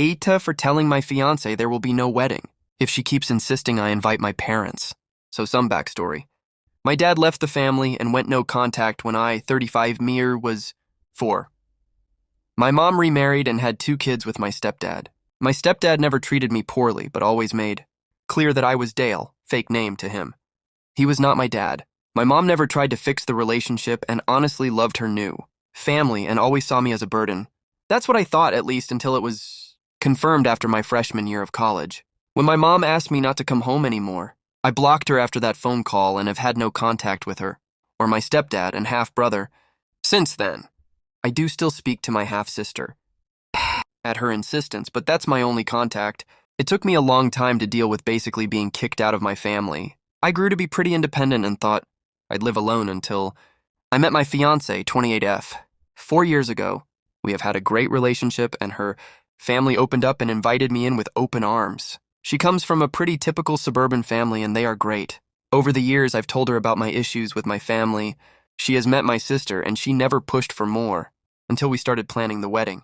AITAH for telling my fiance there will be no wedding if she keeps insisting I invite my parents. So some backstory. My dad left the family and went no contact when I, 35 mere, was 4. My mom remarried and had 2 kids with my stepdad. My stepdad never treated me poorly, but always made clear that I was Dale, fake name to him. He was not my dad. My mom never tried to fix the relationship and honestly loved her new family and always saw me as a burden. That's what I thought, at least, until it was confirmed after my freshman year of college. When my mom asked me not to come home anymore, I blocked her after that phone call and have had no contact with her, or my stepdad and half-brother, since then. I do still speak to my half-sister, at her insistence, but that's my only contact. It took me a long time to deal with basically being kicked out of my family. I grew to be pretty independent and thought I'd live alone until I met my fiance, 28F. 4 years ago, we have had a great relationship and her family opened up and invited me in with open arms. She comes from a pretty typical suburban family and they are great. Over the years, I've told her about my issues with my family. She has met my sister and she never pushed for more until we started planning the wedding.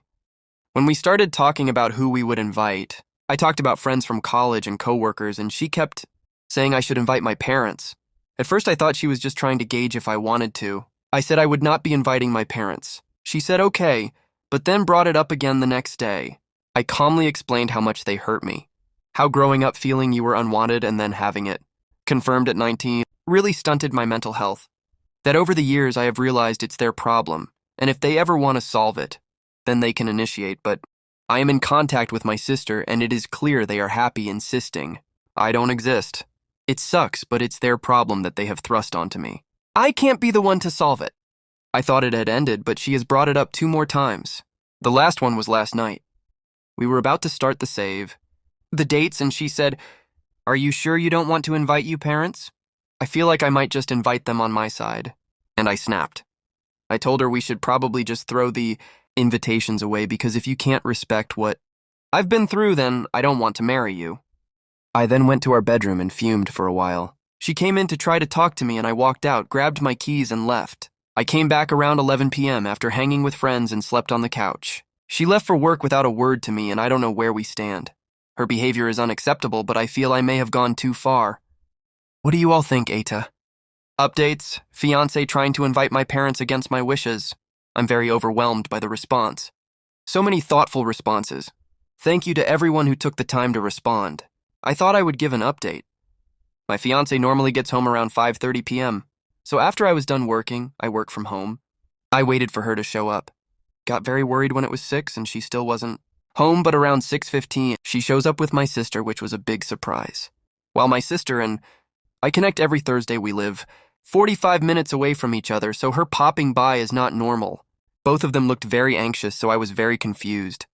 When we started talking about who we would invite, I talked about friends from college and coworkers and she kept saying I should invite my parents. At first I thought she was just trying to gauge if I wanted to. I said I would not be inviting my parents. She said okay, but then brought it up again the next day. I calmly explained how much they hurt me. How growing up feeling you were unwanted and then having it confirmed at 19 really stunted my mental health. That over the years I have realized it's their problem, and if they ever want to solve it, then they can initiate, but I am in contact with my sister and it is clear they are happy insisting I don't exist. It sucks, but it's their problem that they have thrust onto me. I can't be the one to solve it. I thought it had ended, but she has brought it up 2 more times. The last one was last night. We were about to start the dates, and she said, "Are you sure you don't want to invite you parents?" I feel like I might just invite them on my side. And I snapped. I told her we should probably just throw the invitations away because if you can't respect what I've been through, then I don't want to marry you. I then went to our bedroom and fumed for a while. She came in to try to talk to me and I walked out, grabbed my keys and left. I came back around 11 p.m. after hanging with friends and slept on the couch. She left for work without a word to me and I don't know where we stand. Her behavior is unacceptable, but I feel I may have gone too far. What do you all think, AITAH? Updates, fiance trying to invite my parents against my wishes. I'm very overwhelmed by the response. So many thoughtful responses. Thank you to everyone who took the time to respond. I thought I would give an update. My fiance normally gets home around 5:30 p.m., so after I was done working, I work from home. I waited for her to show up. Got very worried when it was 6 and she still wasn't home, but around 6:15, she shows up with my sister, which was a big surprise. While my sister and I connect every Thursday, we live 45 minutes away from each other, so her popping by is not normal. Both of them looked very anxious, so I was very confused.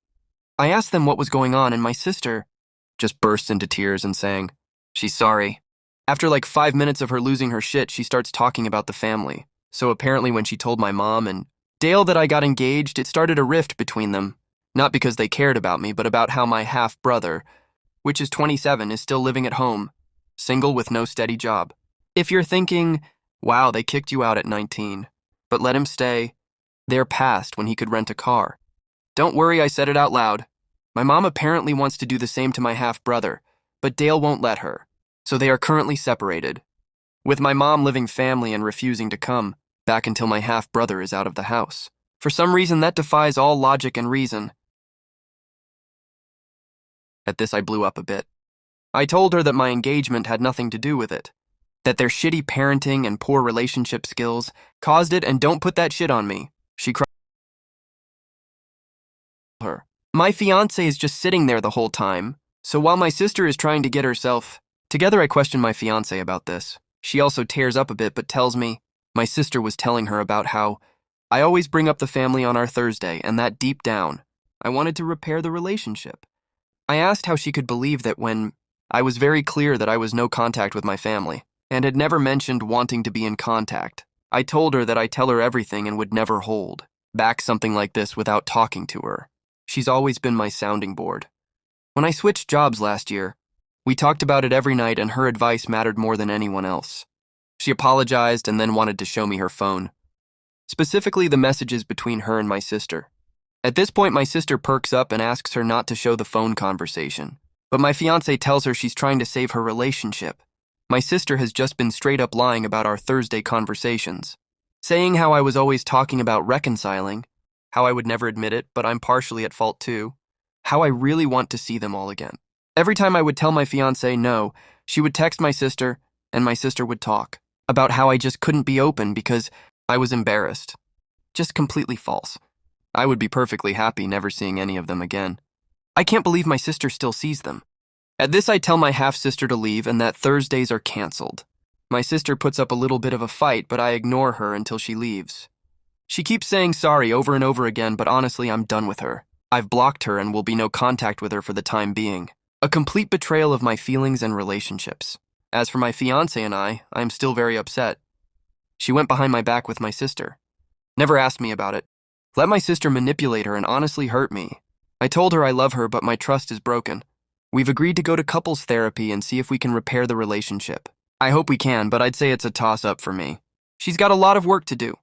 I asked them what was going on, and my sister just bursts into tears and saying, she's sorry. After like 5 minutes of her losing her shit, she starts talking about the family. So apparently when she told my mom and Dale that I got engaged, it started a rift between them. Not because they cared about me, but about how my half-brother, which is 27, is still living at home, single with no steady job. If you're thinking, wow, they kicked you out at 19, but let him stay, they're past when he could rent a car. Don't worry, I said it out loud. My mom apparently wants to do the same to my half-brother, but Dale won't let her, so they are currently separated. With my mom living family and refusing to come back until my half-brother is out of the house. For some reason, that defies all logic and reason. At this, I blew up a bit. I told her that my engagement had nothing to do with it, that their shitty parenting and poor relationship skills caused it, and don't put that shit on me. She cried. Her. My fiance is just sitting there the whole time, so while my sister is trying to get herself together, I question my fiance about this. She also tears up a bit but tells me my sister was telling her about how I always bring up the family on our Thursday and that deep down, I wanted to repair the relationship. I asked how she could believe that when I was very clear that I was no contact with my family and had never mentioned wanting to be in contact. I told her that I tell her everything and would never hold back something like this without talking to her. She's always been my sounding board. When I switched jobs last year, we talked about it every night and her advice mattered more than anyone else. She apologized and then wanted to show me her phone, specifically the messages between her and my sister. At this point, my sister perks up and asks her not to show the phone conversation. But my fiance tells her she's trying to save her relationship. My sister has just been straight up lying about our Thursday conversations, saying how I was always talking about reconciling, how I would never admit it, but I'm partially at fault too, how I really want to see them all again. Every time I would tell my fiance no, she would text my sister, and my sister would talk about how I just couldn't be open because I was embarrassed. Just completely false. I would be perfectly happy never seeing any of them again. I can't believe my sister still sees them. At this, I tell my half-sister to leave and that Thursdays are canceled. My sister puts up a little bit of a fight, but I ignore her until she leaves. She keeps saying sorry over and over again, but honestly, I'm done with her. I've blocked her and will be no contact with her for the time being. A complete betrayal of my feelings and relationships. As for my fiance and I am still very upset. She went behind my back with my sister. Never asked me about it. Let my sister manipulate her and honestly hurt me. I told her I love her, but my trust is broken. We've agreed to go to couples therapy and see if we can repair the relationship. I hope we can, but I'd say it's a toss-up for me. She's got a lot of work to do.